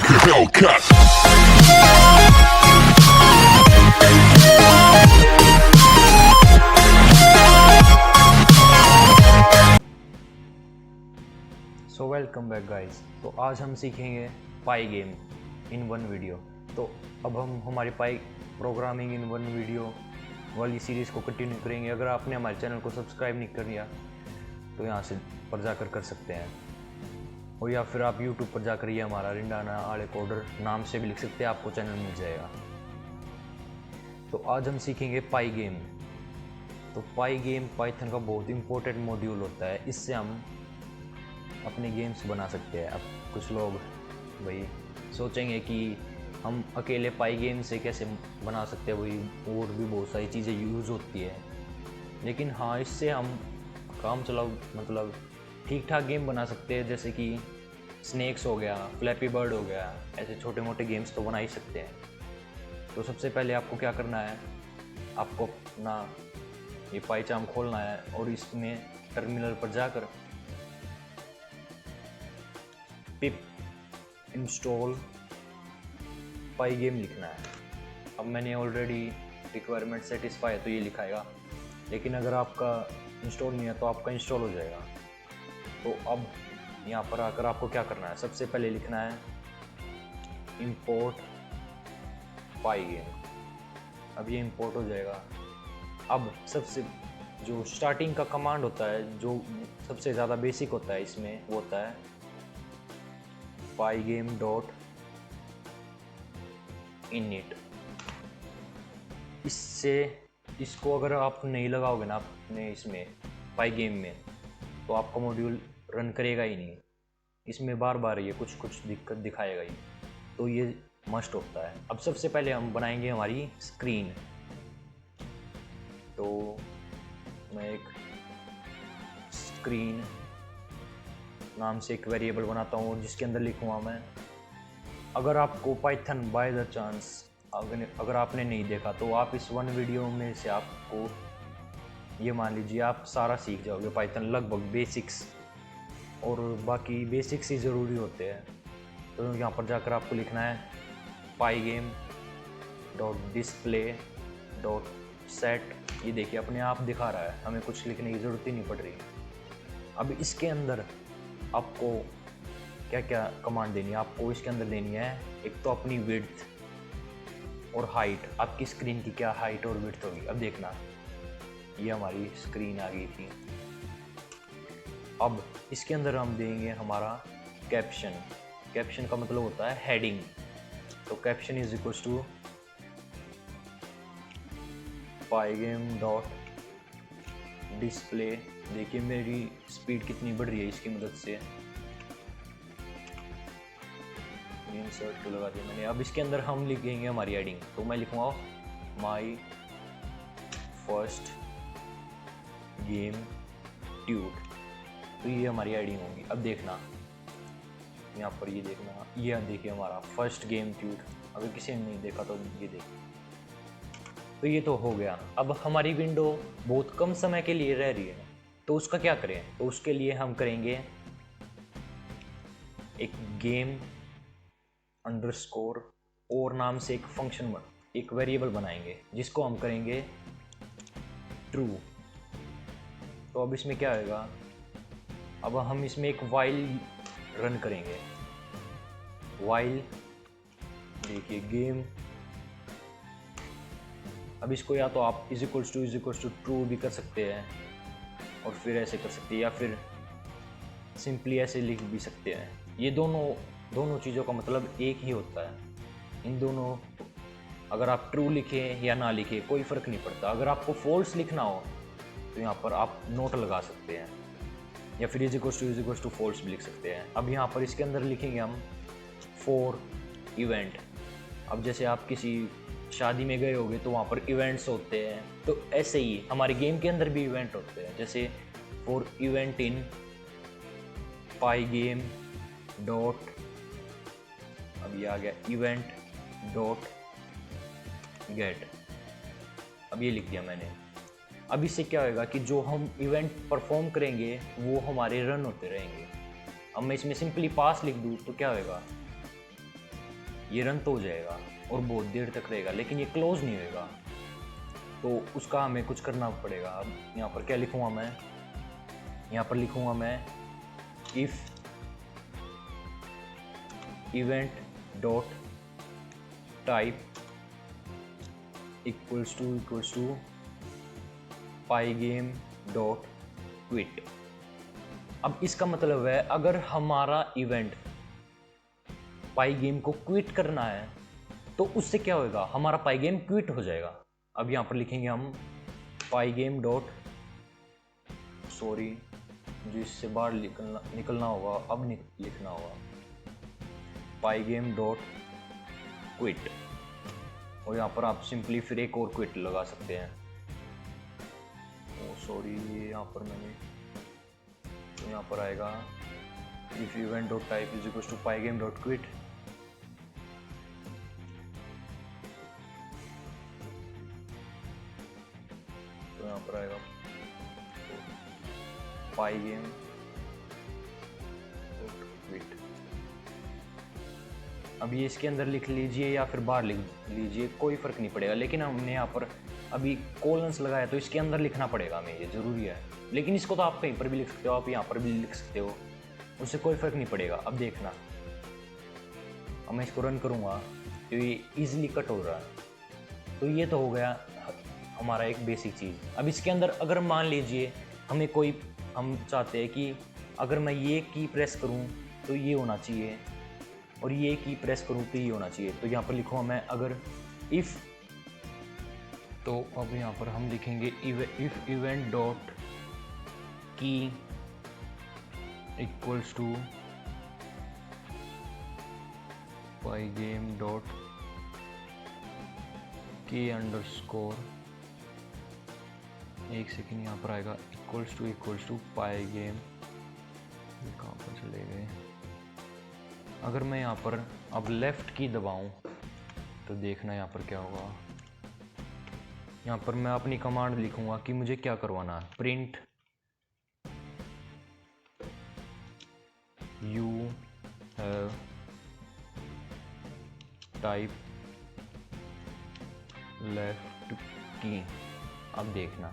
like a Hellcat. So welcome back guys. तो आज हम सीखेंगे पाई गेम इन वन वीडियो। तो अब हम हमारी पाई प्रोग्रामिंग इन वन वीडियो वाली सीरीज़ को कंटिन्यू करेंगे। अगर आपने हमारे चैनल को सब्सक्राइब नहीं कर लिया तो यहाँ से पर जाकर कर सकते हैं, और या फिर आप यूट्यूब पर जाकर ये हमारा रिंडाना आले कोडर नाम से भी लिख सकते हैं, आपको चैनल मिल जाएगा। तो आज हम सीखेंगे पाई गेम। तो पाई गेम पाइथन का बहुत इंपॉर्टेंट मॉड्यूल होता है, इससे हम अपने गेम्स बना सकते हैं। अब कुछ लोग भाई सोचेंगे कि हम अकेले पाई गेम से कैसे बना सकते हैं, वही और भी बहुत सारी चीज़ें यूज़ होती है। लेकिन हाँ, इससे हम काम चलाओ मतलब ठीक ठाक गेम बना सकते हैं, जैसे कि स्नेक्स हो गया, फ्लैपी बर्ड हो गया, ऐसे छोटे मोटे गेम्स तो बना ही सकते हैं। तो सबसे पहले आपको क्या करना है, आपको अपना ये पाईचार्म खोलना है और इसमें टर्मिनल पर जाकर पिप इंस्टॉल पाई गेम लिखना है। अब मैंने ऑलरेडी रिक्वायरमेंट सेटिस्फाई है तो ये लिखाएगा, लेकिन अगर आपका इंस्टॉल नहीं है तो आपका इंस्टॉल हो जाएगा। तो अब यहाँ पर आकर आपको क्या करना है, सबसे पहले लिखना है इंपोर्ट पाई गेम। अब ये इंपोर्ट हो जाएगा। अब सबसे जो स्टार्टिंग का कमांड होता है, जो सबसे ज़्यादा बेसिक होता है इसमें, वो होता है pygame डॉट init। इसको अगर आप नहीं लगाओगे ना अपने इसमें पाई गेम में, तो आपका मॉड्यूल रन करेगा ही नहीं। इसमें बार बार ये कुछ कुछ दिक्कत दिखाएगा ही, तो ये मस्ट होता है। अब सबसे पहले हम बनाएंगे हमारी स्क्रीन। तो मैं एक स्क्रीन नाम से एक वेरिएबल बनाता हूँ, और जिसके अंदर लिखूँगा मैं, अगर आपको पाइथन बाय द चांस अगर आपने नहीं देखा तो आप इस वन वीडियो में से आपको ये मान लीजिए आप सारा सीख जाओगे पाइथन, लगभग बेसिक्स, और बाकी बेसिक्स ही ज़रूरी होते हैं। तो यहाँ पर जाकर आपको लिखना है pygame dot display dot set. ये देखिए अपने आप दिखा रहा है, हमें कुछ लिखने की ज़रूरत ही नहीं पड़ रही। अब इसके अंदर आपको क्या क्या कमांड देनी है, आपको इसके अंदर देनी है एक तो अपनी विड्थ और हाइट, आपकी स्क्रीन की क्या हाइट और विड्थ होगी। अब देखना, ये हमारी स्क्रीन आ गई थी। अब इसके अंदर हम देंगे हमारा कैप्शन। कैप्शन का मतलब होता है हेडिंग। तो caption is equals to pygame dot display. देखिए मेरी स्पीड कितनी बढ़ रही है इसकी मदद से, इंसर्ट को लगा दिया मैंने। अब इसके अंदर हम लिखेंगे हमारी हेडिंग। तो मैं लिखूँगा माई फर्स्ट गेम ट्यूट। तो ये हमारी हेडिंग होगी। अब देखना यहाँ पर, ये देखना, ये देखिए हमारा फर्स्ट गेम ट्यूट। अगर किसी ने नहीं देखा तो ये देखिए। तो ये तो हो गया। अब हमारी विंडो बहुत कम समय के लिए रह रही है, तो उसका क्या करें। तो उसके लिए हम करेंगे एक गेम अंडरस्कोर और नाम से एक फंक्शन, एक वेरिएबल बनाएंगे जिसको हम करेंगे ट्रू। तो अब इसमें क्या आएगा, अब हम इसमें एक वाइल रन करेंगे। वाइल देखिए गेम। अब इसको या तो आप इज इक्वल्स टू ट्रू भी कर सकते हैं, और फिर ऐसे कर सकते हैं, या फिर सिंपली ऐसे लिख भी सकते हैं। ये दोनों चीज़ों का मतलब एक ही होता है। इन दोनों, अगर आप ट्रू लिखें या ना लिखें कोई फ़र्क नहीं पड़ता। अगर आपको फॉल्स लिखना हो तो यहाँ पर आप नोट लगा सकते हैं, या फिर इज इक्वल्स टू फॉल्स भी लिख सकते हैं। अब यहाँ पर इसके अंदर लिखेंगे हम फॉर इवेंट। अब जैसे आप किसी शादी में गए होगे तो वहाँ पर इवेंट्स होते हैं, तो ऐसे ही हमारे गेम के अंदर भी इवेंट होते हैं। जैसे for event in pi game dot, अब ये आ गया इवेंट डॉट गेट। अब ये लिख दिया मैंने। अब इससे क्या होगा कि जो हम इवेंट परफॉर्म करेंगे वो हमारे रन होते रहेंगे। अब मैं इसमें सिंपली पास लिख दूँ तो क्या होगा, ये रन तो हो जाएगा और बहुत देर तक रहेगा, लेकिन ये क्लोज नहीं होएगा। तो उसका हमें कुछ करना पड़ेगा। अब यहाँ पर क्या लिखूँगा मैं, यहाँ पर लिखूँगा मैं if event dot type equals to pygame dot quit. अब इसका मतलब है अगर हमारा इवेंट पाई गेम को क्विट करना है तो उससे क्या होगा, हमारा पाई गेम क्विट हो जाएगा। अब यहाँ पर लिखेंगे हम पाई गेम डॉट, सॉरी जिससे बाहर निकलना होगा अब लिखना होगा पाई गेम डॉट क्विट, और यहाँ पर आप सिंपली फिर एक और क्विट लगा सकते हैं। सॉरी ये यहाँ पर मैंने, तो यहाँ पर आएगा if event dot type is equal to pygame dot quit. तो यहाँ पर आएगा पाई गेम डॉट क्विट। अब ये इसके अंदर लिख लीजिए या फिर बाहर लिख लीजिए, कोई फ़र्क नहीं पड़ेगा, लेकिन हमने यहाँ पर अभी कोलन्स लगाया तो इसके अंदर लिखना पड़ेगा हमें, ये ज़रूरी है। लेकिन इसको तो आप कहीं पर भी लिख सकते हो, आप यहाँ पर भी लिख सकते हो, उससे कोई फ़र्क नहीं पड़ेगा। अब देखना, अब मैं इसको रन करूँगा तो ये ईजिली कट हो रहा है। तो ये तो हो गया हमारा एक बेसिक चीज़। अब इसके अंदर अगर मान लीजिए हमें कोई, हम चाहते हैं कि अगर मैं ये की प्रेस करूँ तो ये होना चाहिए और ये की प्रेस करूँ तो ये होना चाहिए, तो यहाँ पर लिखूँगा मैं अगर इफ़, तो अब यहाँ पर हम लिखेंगे if event dot key equals to pygame dot key underscore, एक सेकेंड यहाँ पर आएगा इक्वल्स टू पाई गेम, कहाँ पर चले गए। अगर मैं यहाँ पर अब लेफ़्ट की दबाऊँ तो देखना यहाँ पर क्या होगा। यहाँ पर मैं अपनी कमांड लिखूँगा कि मुझे क्या करवाना है, print you have type left की। अब देखना,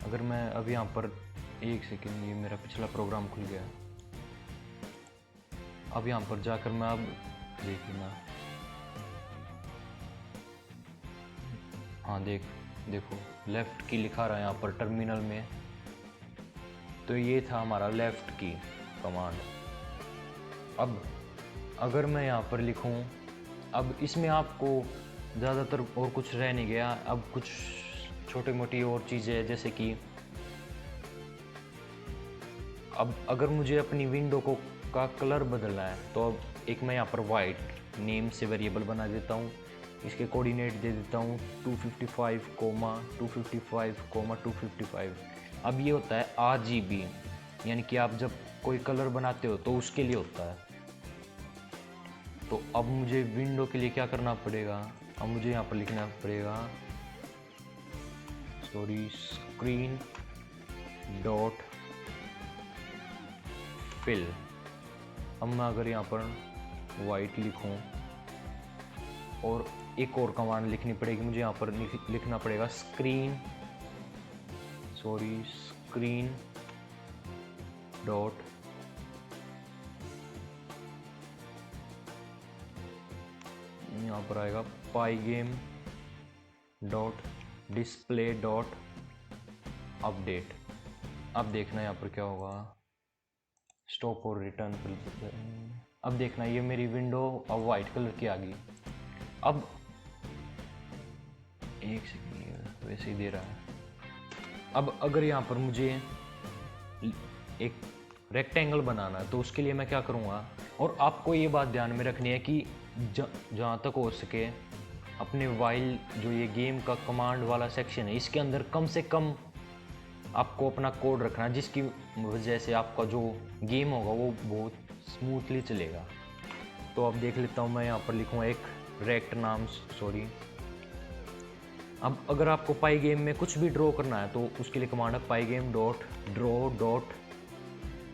अगर मैं अब यहाँ पर एक सेकेंड, ये मेरा पिछला प्रोग्राम खुल गया। अब यहाँ पर जाकर मैं अब देखना, हाँ देखो लेफ़्ट की लिखा रहा है यहाँ पर टर्मिनल में। तो ये था हमारा लेफ़्ट की कमांड। अब अगर मैं यहाँ पर लिखूँ, अब इसमें आपको ज़्यादातर और कुछ रह नहीं गया। अब कुछ छोटी मोटी और चीज़ें, जैसे कि अब अगर मुझे अपनी विंडो का कलर बदलना है तो अब एक मैं यहाँ पर वाइट नेम से वेरिएबल बना देता हूँ, इसके कोऑर्डिनेट दे देता हूँ 255,255,255। अब ये होता है RGB, यानी कि आप जब कोई कलर बनाते हो तो उसके लिए होता है। तो अब मुझे विंडो के लिए क्या करना पड़ेगा, अब मुझे यहाँ पर लिखना पड़ेगा स्क्रीन डॉट फिल। अब मैं अगर यहाँ पर वाइट लिखूँ और एक और कमांड लिखनी पड़ेगी मुझे, यहाँ पर लिखना पड़ेगा स्क्रीन डॉट यहाँ पर आएगा pygame dot display dot update. अब देखना यहाँ पर क्या होगा, स्टॉप और रिटर्न पर। अब देखना ये मेरी विंडो अब वाइट कलर की आ गई। अब एक सेकंड, वैसे ही दे रहा है। अब अगर यहाँ पर मुझे एक रेक्टेंगल बनाना है तो उसके लिए मैं क्या करूँगा, और आपको ये बात ध्यान में रखनी है कि जहाँ तक हो सके अपने वाइल जो ये गेम का कमांड वाला सेक्शन है इसके अंदर कम से कम आपको अपना कोड रखना है, जिसकी वजह से आपका जो गेम होगा वो बहुत स्मूथली चलेगा। तो अब देख लेता हूँ, मैं यहाँ पर लिखूँगा एक रेक्ट नाम, सॉरी। अब अगर आपको पाई गेम में कुछ भी ड्रॉ करना है तो उसके लिए कमांड है pygame dot draw dot.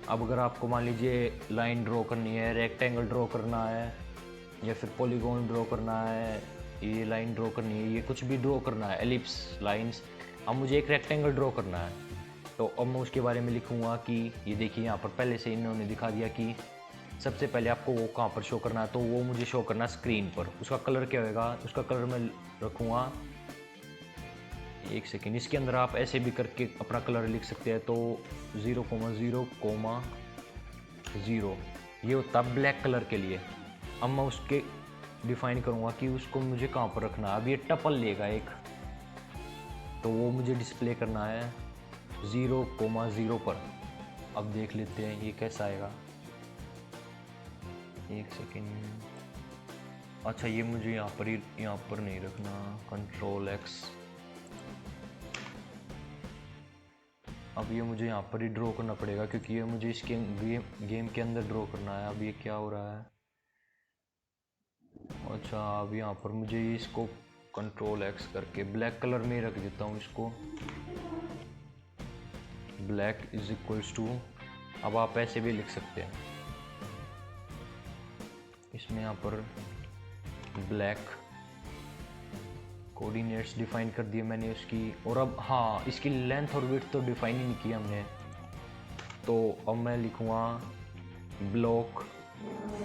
अब अगर आपको मान लीजिए लाइन ड्रॉ करनी है, रेक्टेंगल ड्रॉ करना है, या फिर पॉलीगॉन ड्रॉ करना है, ये लाइन ड्रॉ करनी है, ये कुछ भी ड्रॉ करना है, एलिप्स, लाइंस। अब मुझे एक रेक्टेंगल ड्रॉ करना है, तो अब मैं उसके बारे में लिखूँगा कि ये देखिए यहाँ पर पहले से इन्होंने दिखा दिया कि सबसे पहले आपको वो कहाँ पर शो करना है, तो वो मुझे शो करना है स्क्रीन पर। उसका कलर क्या होगा, उसका कलर मैं रखूँगा, एक सेकेंड, इसके अंदर आप ऐसे भी करके अपना कलर लिख सकते हैं। तो 0,0,0 ये होता है ब्लैक कलर के लिए। अब मैं उसके डिफाइन करूँगा कि उसको मुझे कहाँ पर रखना है। अब ये टपल लेगा एक, तो वो मुझे डिस्प्ले करना है 0,0 पर। अब देख लेते हैं ये कैसा आएगा, एक सेकेंड। अच्छा, ये मुझे यहाँ पर नहीं रखना, Ctrl+X। अब ये मुझे यहाँ पर ही ड्रॉ करना पड़ेगा, क्योंकि ये मुझे इसके गेम के अंदर ड्रॉ करना है। अब ये क्या हो रहा है, अच्छा अब यहाँ पर मुझे इसको Ctrl+X करके ब्लैक कलर में ही रख देता हूँ इसको, ब्लैक =, अब आप ऐसे भी लिख सकते हैं, इसमें यहाँ पर ब्लैक कोऑर्डिनेट्स डिफाइन कर दिए मैंने उसकी। और अब हाँ, इसकी लेंथ और विड्थ तो डिफाइन ही नहीं किया हमने, तो अब मैं लिखूँगा ब्लॉक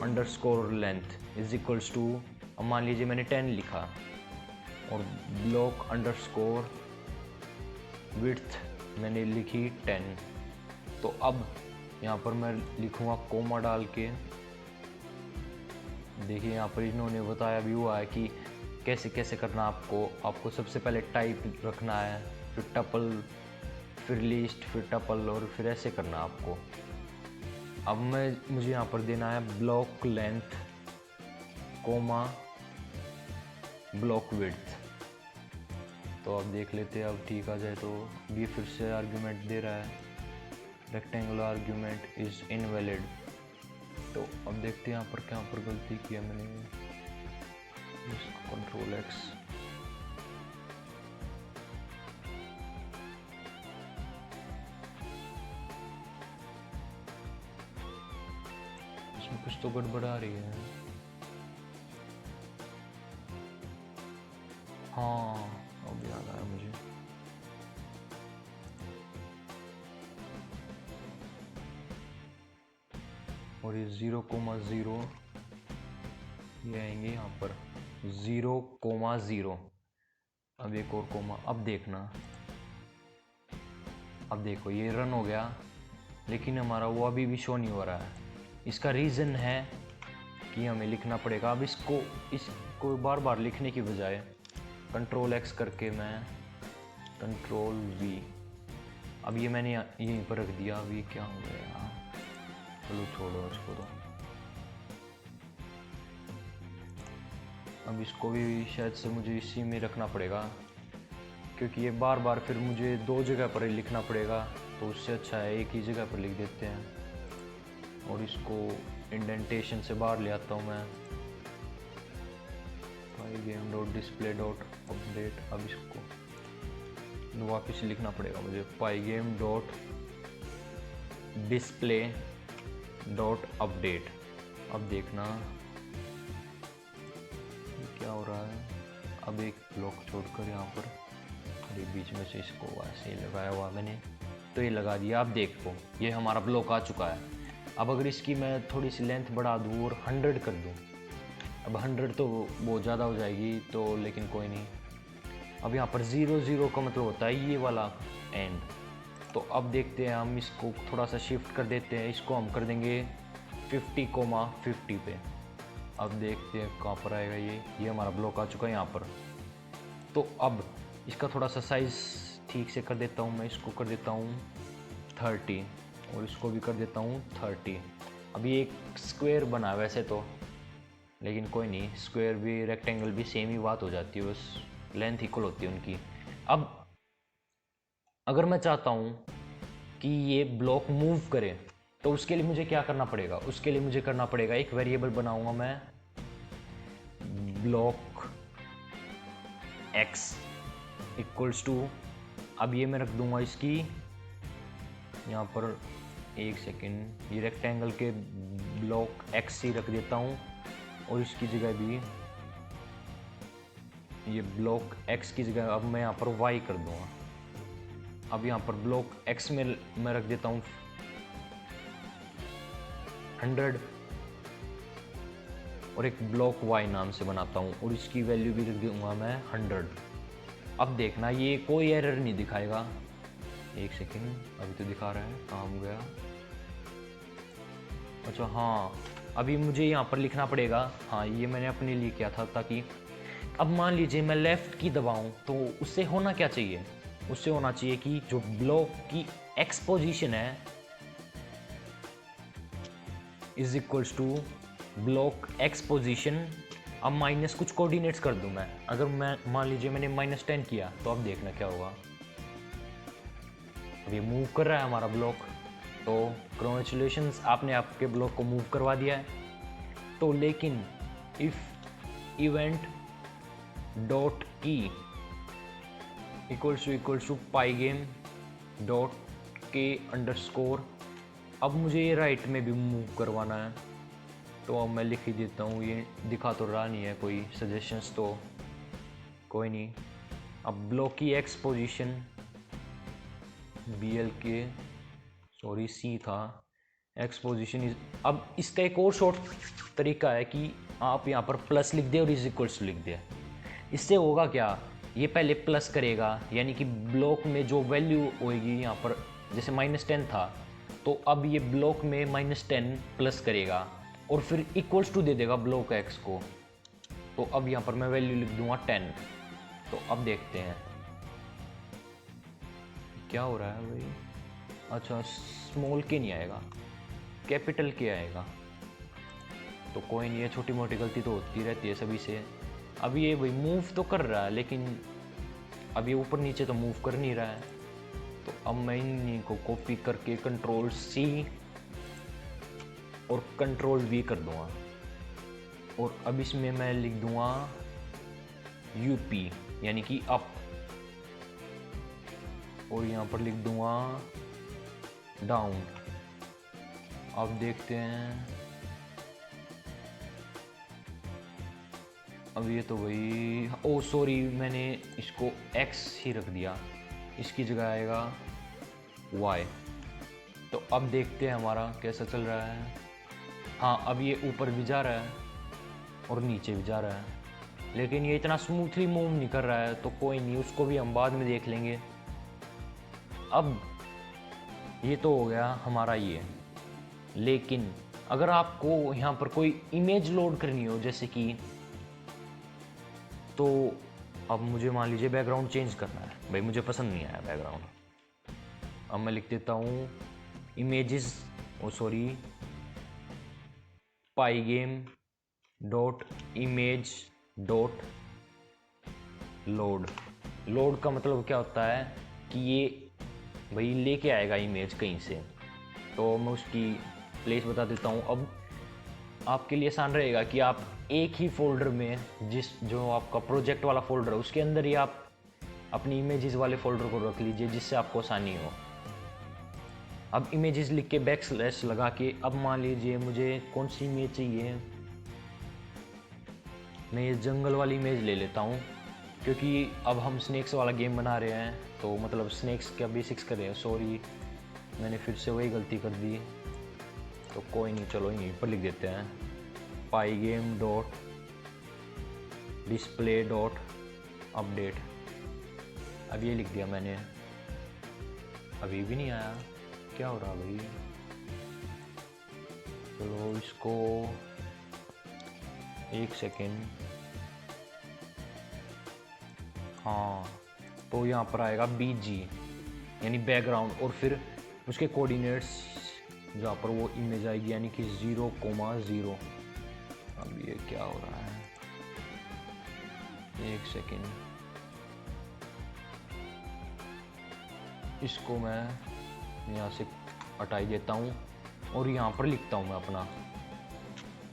अंडरस्कोर लेंथ =, अब मान लीजिए मैंने 10 लिखा, और ब्लॉक अंडरस्कोर विड्थ मैंने लिखी 10। तो अब यहाँ पर मैं लिखूँगा कोमा डाल के। देखिए यहाँ पर इन्होंने बताया भी हुआ है कि कैसे कैसे करना आपको सबसे पहले टाइप रखना है, फिर टपल, फिर लिस्ट, फिर टपल, और फिर ऐसे करना आपको। अब मुझे यहाँ पर देना है block length comma block width. तो अब देख लेते हैं, अब ठीक आ जाए। तो ये फिर से आर्ग्यूमेंट दे रहा है, रेक्टेंगुलर आर्ग्यूमेंट इज़ इनवैलिड। तो अब देखते हैं यहाँ पर गलती किया मैंने, इसको Ctrl+X। इसमें कुछ तो गड़बड़ आ रही है। हाँ, अब याद आया मुझे। और ये 0,0 ये आएंगे यहाँ पर 0,0। अब एक और कोमा, अब देखना, अब देखो ये रन हो गया, लेकिन हमारा वो अभी भी शो नहीं हो रहा है। इसका रीज़न है कि हमें लिखना पड़ेगा। अब इसको बार बार लिखने की बजाय Ctrl+X करके मैं Ctrl+V, अब ये मैंने यहीं पर रख दिया। अब ये क्या हो गया, चलो छोड़ो इसको। तो अब इसको भी शायद से मुझे इसी में रखना पड़ेगा, क्योंकि ये बार बार फिर मुझे 2 जगह पर ही लिखना पड़ेगा। तो उससे अच्छा है एक ही जगह पर लिख देते हैं। और इसको इंडेंटेशन से बाहर ले आता हूँ मैं, pygame.display.update। अब इसको वापस लिखना पड़ेगा मुझे, pygame.display.update। अब देखना क्या हो रहा है। अब एक ब्लॉक छोड़कर यहाँ पर ये बीच में से इसको ऐसे लगाया हुआ मैंने, तो ये लगा दिया। अब देखो ये हमारा ब्लॉक आ चुका है। अब अगर इसकी मैं थोड़ी सी लेंथ बढ़ा दूँ और 100 कर दूँ, अब 100 तो बहुत ज़्यादा हो जाएगी, तो लेकिन कोई नहीं। अब यहाँ पर 0,0 का मतलब होता है ये वाला एंड। तो अब देखते हैं, हम इसको थोड़ा सा शिफ्ट कर देते हैं, इसको हम कर देंगे 50,50 पे। अब देखते हैं कहाँ पर आएगा ये हमारा ब्लॉक आ चुका है यहाँ पर। तो अब इसका थोड़ा सा साइज़ ठीक से कर देता हूँ मैं, इसको कर देता हूँ 30 और इसको भी कर देता हूँ 30। अब ये एक स्क्वायर बना वैसे तो, लेकिन कोई नहीं, स्क्वायर भी रेक्टेंगल भी सेम ही बात हो जाती है, बस लेंथ इक्वल होती है उनकी। अब अगर मैं चाहता हूँ कि ये ब्लॉक मूव करे, तो उसके लिए मुझे क्या करना पड़ेगा, उसके लिए मुझे करना पड़ेगा एक वेरिएबल बनाऊंगा मैं, ब्लॉक x इक्वल्स टू, अब ये मैं रख दूंगा इसकी यहाँ पर, एक सेकेंड, ये रेक्टेंगल के ब्लॉक x ही रख देता हूँ, और इसकी जगह भी ये ब्लॉक x की जगह अब मैं यहाँ पर y कर दूंगा। अब यहाँ पर ब्लॉक x में मैं रख देता हूँ 100 और एक ब्लॉक y नाम से बनाता हूँ और इसकी वैल्यू भी रख दूंगा मैं 100। अब देखना ये कोई एरर नहीं दिखाएगा। एक सेकेंड, अभी तो दिखा रहा है, कहाँ हो गया? अच्छा हाँ, अभी मुझे यहाँ पर लिखना पड़ेगा। हाँ, ये मैंने अपने लिए किया था ताकि अब मान लीजिए मैं लेफ़्ट की दबाऊँ तो उससे होना क्या चाहिए? उससे होना चाहिए कि जो ब्लॉक की एक्स पोजीशन है is equals to block x position. अब माइनस कुछ कोऑर्डिनेट्स कर दूं मैं। अगर मैं मान लीजिए मैंने -10 किया तो अब देखना क्या होगा। अब ये मूव कर रहा है हमारा ब्लॉक, तो कॉन्ग्रेचुलेशंस, आपने आपके ब्लॉक को मूव करवा दिया है। तो लेकिन if event dot key equals to pygame dot के अंडरस्कोर, अब मुझे ये राइट में भी मूव करवाना है तो अब मैं लिख ही देता हूँ। ये दिखा तो रहा नहीं है कोई सजेशंस, तो कोई नहीं। अब ब्लॉक की एक्स पोजीशन बी एल के सॉरी सी था, एक्स पोजीशन इज। अब इसका एक और शॉर्ट तरीका है कि आप यहाँ पर प्लस लिख दें और इज इक्वल्स लिख दें। इससे होगा क्या, ये पहले प्लस करेगा यानी कि ब्लॉक में जो वैल्यू होएगी यहाँ पर, जैसे -10 था तो अब ये ब्लॉक में -10 प्लस करेगा और फिर इक्वल्स टू दे देगा ब्लॉक एक्स को। तो अब यहाँ पर मैं वैल्यू लिख दूंगा 10। तो अब देखते हैं क्या हो रहा है भाई। अच्छा, स्मॉल के नहीं आएगा, कैपिटल के आएगा। तो कोई नहीं है, छोटी मोटी गलती तो होती रहती है सभी से। अब ये भाई मूव तो कर रहा है लेकिन अब ये ऊपर नीचे तो मूव कर नहीं रहा है। तो अब मैं इन्हीं को कॉपी करके कंट्रोल C और कंट्रोल V कर दूंगा और अब इसमें मैं लिख दूंगा UP यानी कि अप, और यहाँ पर लिख दूंगा डाउन। अब देखते हैं, अब ये तो भाई, ओ सॉरी, मैंने इसको x ही रख दिया, इसकी जगह आएगा y। तो अब देखते हैं हमारा कैसा चल रहा है। हाँ, अब ये ऊपर भी जा रहा है और नीचे भी जा रहा है, लेकिन ये इतना स्मूथली मूव नहीं कर रहा है। तो कोई नहीं, उसको भी हम बाद में देख लेंगे। अब ये तो हो गया हमारा ये, लेकिन अगर आपको यहाँ पर कोई इमेज लोड करनी हो जैसे कि, तो अब मुझे मान लीजिए बैकग्राउंड चेंज करना है, भाई मुझे पसंद नहीं आया बैकग्राउंड। अब मैं लिख देता हूँ images, oh sorry, pygame dot image dot load. Load का मतलब क्या होता है कि ये भाई लेके आएगा इमेज कहीं से। तो मैं उसकी प्लेस बता देता हूँ। अब आपके लिए आसान रहेगा कि आप एक ही फोल्डर में, जो आपका प्रोजेक्ट वाला फोल्डर है उसके अंदर ही आप अपनी इमेजेस वाले फोल्डर को रख लीजिए, जिससे आपको आसानी हो। अब इमेजेस लिख के बैकस्लैश लगा के, अब मान लीजिए मुझे कौन सी इमेज चाहिए, मैं ये जंगल वाली इमेज ले लेता हूँ क्योंकि अब हम स्नेक्स वाला गेम बना रहे हैं, तो मतलब स्नेक्स का बेसिक्स कर रहे हैं। सॉरी, मैंने फिर से वही गलती कर दी, तो कोई नहीं, चलो यहीं पर लिख देते हैं पाईगेम डॉट डिस्प्ले डॉट अपडेट। अब ये लिख दिया मैंने, अभी भी नहीं आया, क्या हो रहा भाई। चलो इसको एक सेकेंड, हाँ, तो यहाँ पर आएगा BG यानी बैकग्राउंड और फिर उसके कोऑर्डिनेट्स जहाँ पर वो इमेज आएगी यानी कि 0,0। अब ये क्या हो रहा है, एक सेकेंड, इसको मैं यहाँ से हटाई देता हूँ और यहाँ पर लिखता हूँ मैं अपना।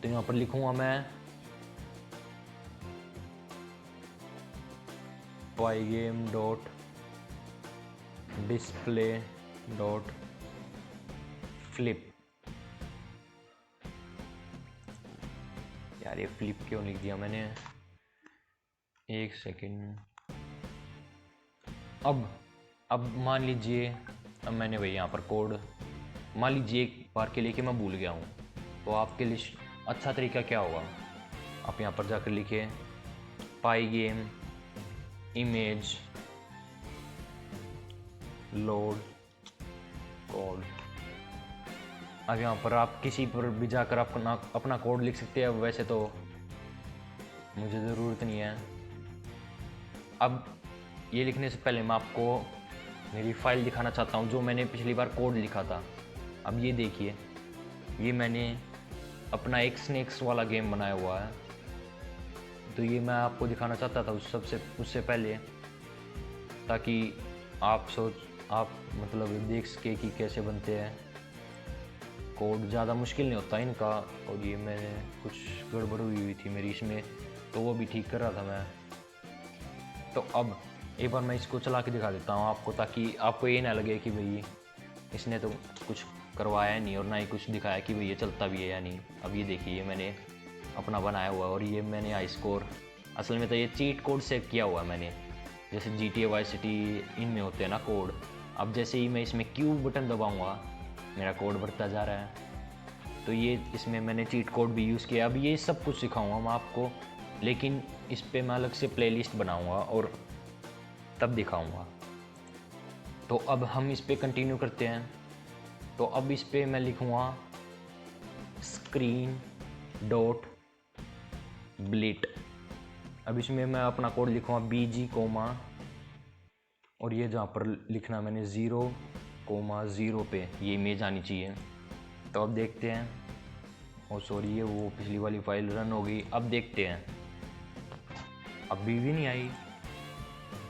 तो यहाँ पर लिखूँगा मैं पाईगेम डॉट डिस्प्ले डॉट फ्लिप। यार यार ये फ्लिप क्यों लिख दिया मैंने, एक सेकेंड। अब मान लीजिए, अब मैंने भाई यहाँ पर कोड, मान लीजिए एक बार के लिए कि मैं भूल गया हूँ, तो आपके लिए अच्छा तरीका क्या होगा, आप यहाँ पर जाकर लिखिए पाई गेम इमेज लोड कोड। अब यहाँ पर आप किसी पर भी जाकर अपना कोड लिख सकते हैं। वैसे तो मुझे ज़रूरत नहीं है। अब ये लिखने से पहले मैं आपको मेरी फाइल दिखाना चाहता हूँ जो मैंने पिछली बार कोड लिखा था। अब ये देखिए, ये मैंने अपना एक स्नेक्स वाला गेम बनाया हुआ है, तो ये मैं आपको दिखाना चाहता था उससे पहले, ताकि आप मतलब देख सके कि कैसे बनते हैं। कोड ज़्यादा मुश्किल नहीं होता इनका। और ये मैंने कुछ गड़बड़ हुई थी मेरी इसमें, तो वो भी ठीक कर रहा था मैं। तो अब एक बार मैं इसको चला के दिखा देता हूँ आपको, ताकि आपको ये ना लगे कि भाई इसने तो कुछ करवाया नहीं और ना ही कुछ दिखाया कि भाई ये चलता भी है या नहीं। अब ये देखिए, ये मैंने अपना बनाया हुआ है और ये मैंने हाई स्कोर, असल में तो ये चीट कोड सेव किया हुआ है मैंने, जैसे GTA वाई सिटी इनमें होते हैं ना कोड। अब जैसे ही मैं इसमें Q बटन दबाऊंगा मेरा कोड बढ़ता जा रहा है। तो ये इसमें मैंने चीट कोड भी यूज़ किया। अब ये सब कुछ सिखाऊंगा मैं आपको, लेकिन इस पर मैं अलग से प्लेलिस्ट बनाऊंगा और तब दिखाऊंगा। तो अब हम इस पर कंटिन्यू करते हैं। तो अब इस पर मैं लिखूँगा स्क्रीन डॉट ब्लिट। अब इसमें मैं अपना कोड लिखूँगा BG कोमा, और ये जहाँ पर लिखना मैंने 0,0 पे ये इमेज आनी चाहिए। तो अब देखते हैं, और सॉरी ये वो पिछली वाली फाइल रन हो गई। अब देखते हैं, अभी भी नहीं आई,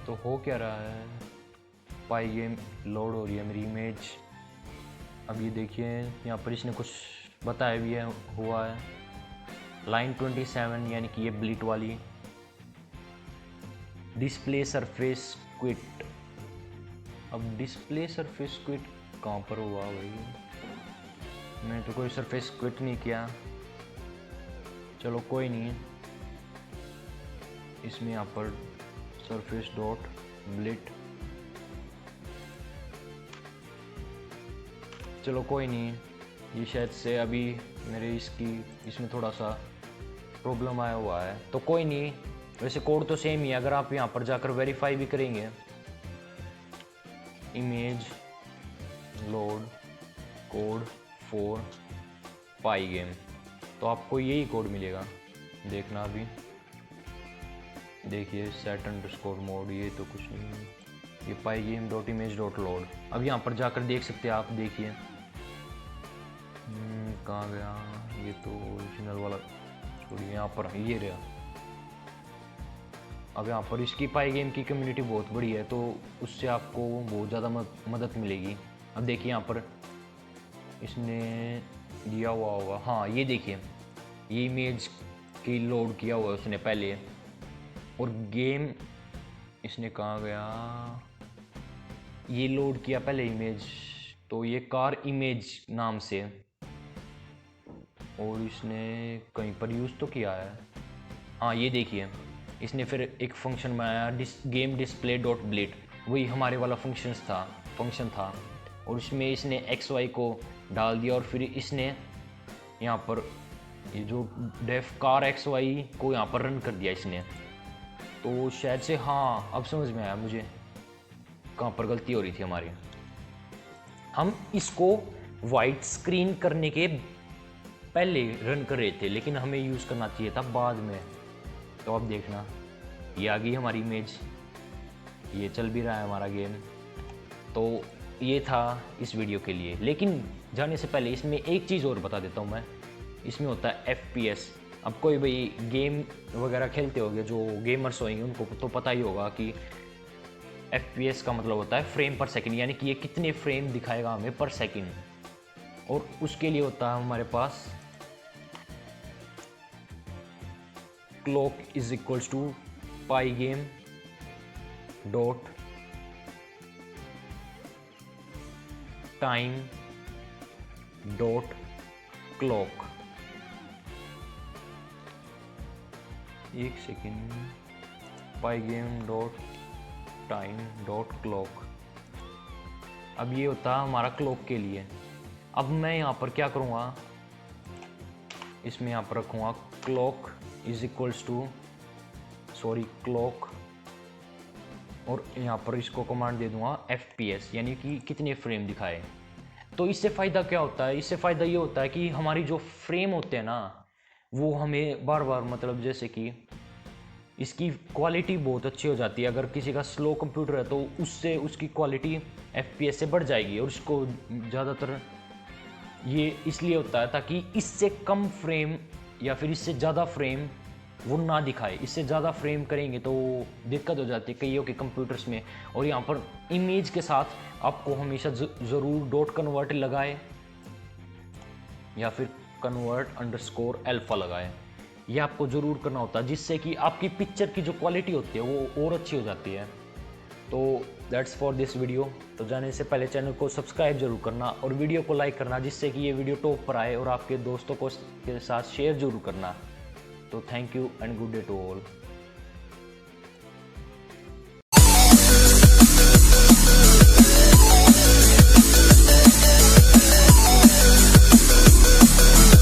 तो हो क्या रहा है। पाई गेम लोड हो रही है मेरी इमेज। अब ये देखिए यहाँ पर इसने कुछ बताया भी है, हुआ है लाइन 27, यानी कि ये ब्लिट वाली डिस्प्ले सरफेस क्विट। अब डिस्प्ले सरफेस क्विट कहाँ पर हुआ भाई, मैंने तो कोई सरफेस क्विट नहीं किया। चलो कोई नहीं, इसमें यहाँ पर सरफेस डॉट ब्लिट, चलो कोई नहीं, ये शायद से अभी मेरे इसमें थोड़ा सा प्रॉब्लम आया हुआ है, तो कोई नहीं। वैसे कोड तो सेम ही है, अगर आप यहाँ पर जाकर वेरीफाई भी करेंगे image load code for pi game, तो आपको यही कोड मिलेगा। देखना अभी देखिए सेट अंडरस्कोर मोड, ये तो कुछ नहीं है, ये pygame dot image dot load. अब यहाँ पर जाकर देख सकते हैं आप, देखिए कहाँ गया ये, तो ओरिजिनल वाला छोड़िए, यहाँ पर ये रहा। अब यहाँ पर इसकी पाई गेम की कम्युनिटी बहुत बड़ी है, तो उससे आपको बहुत ज़्यादा मदद मिलेगी। अब देखिए यहाँ पर इसने दिया हुआ होगा, हाँ ये देखिए ये इमेज की लोड किया हुआ है उसने पहले, और गेम इसने कहाँ गया, ये लोड किया पहले इमेज, तो ये कार इमेज नाम से, और इसने कहीं पर यूज़ तो किया है। हाँ ये देखिए इसने फिर एक फंक्शन बनाया गेम डिस्प्ले डॉट ब्लिट, वही हमारे वाला फंक्शन था, और उसमें इसने XY को डाल दिया, और फिर इसने यहाँ पर ये जो डेफ कार XY को यहाँ पर रन कर दिया इसने। तो शायद से, हाँ अब समझ में आया मुझे कहाँ पर गलती हो रही थी हमारी। हम इसको वाइट स्क्रीन करने के पहले रन कर रहे थे, लेकिन हमें यूज़ करना चाहिए था बाद में। तो अब देखना ये आ गई हमारी इमेज, ये चल भी रहा है हमारा गेम। तो ये था इस वीडियो के लिए, लेकिन जाने से पहले इसमें एक चीज़ और बता देता हूँ मैं। इसमें होता है FPS। अब कोई भाई गेम वगैरह खेलते होंगे, जो गेमर्स होंगे उनको तो पता ही होगा कि FPS का मतलब होता है फ्रेम पर सेकंड, यानी कि ये कितने फ्रेम दिखाएगा हमें पर सेकंड। और उसके लिए होता है हमारे पास clock is equals to pygame dot time dot clock. एक सेकेंड, pygame.time.clock। अब ये होता है हमारा क्लॉक के लिए। अब मैं यहाँ पर क्या करूँगा, इसमें यहाँ पर रखूँगा clock is equals to clock, और यहाँ पर इसको कमांड दे दूँगा FPS, यानी कि कितने फ्रेम दिखाए। तो इससे फ़ायदा क्या होता है, इससे फ़ायदा ये होता है कि हमारी जो फ्रेम होते हैं ना, वो हमें बार बार, मतलब जैसे कि इसकी क्वालिटी बहुत अच्छी हो जाती है। अगर किसी का स्लो कंप्यूटर है तो उससे उसकी क्वालिटी FPS से बढ़ जाएगी, और उसको ज़्यादातर ये इसलिए होता है ताकि इससे कम फ्रेम या फिर इससे ज़्यादा फ्रेम वो ना दिखाए। इससे ज़्यादा फ्रेम करेंगे तो दिक्कत हो जाती है कईयों के कंप्यूटर्स में। और यहाँ पर इमेज के साथ आपको हमेशा ज़रूर डॉट कन्वर्ट लगाए या फिर convert_alpha लगाए, ये आपको ज़रूर करना होता है, जिससे कि आपकी पिक्चर की जो क्वालिटी होती है वो और अच्छी हो जाती है। तो दैट्स फॉर दिस वीडियो। तो जाने से पहले चैनल को सब्सक्राइब जरूर करना और वीडियो को लाइक करना, जिससे कि ये वीडियो टॉप पर आए, और आपके दोस्तों को के साथ शेयर जरूर करना। तो thank you and good day to all.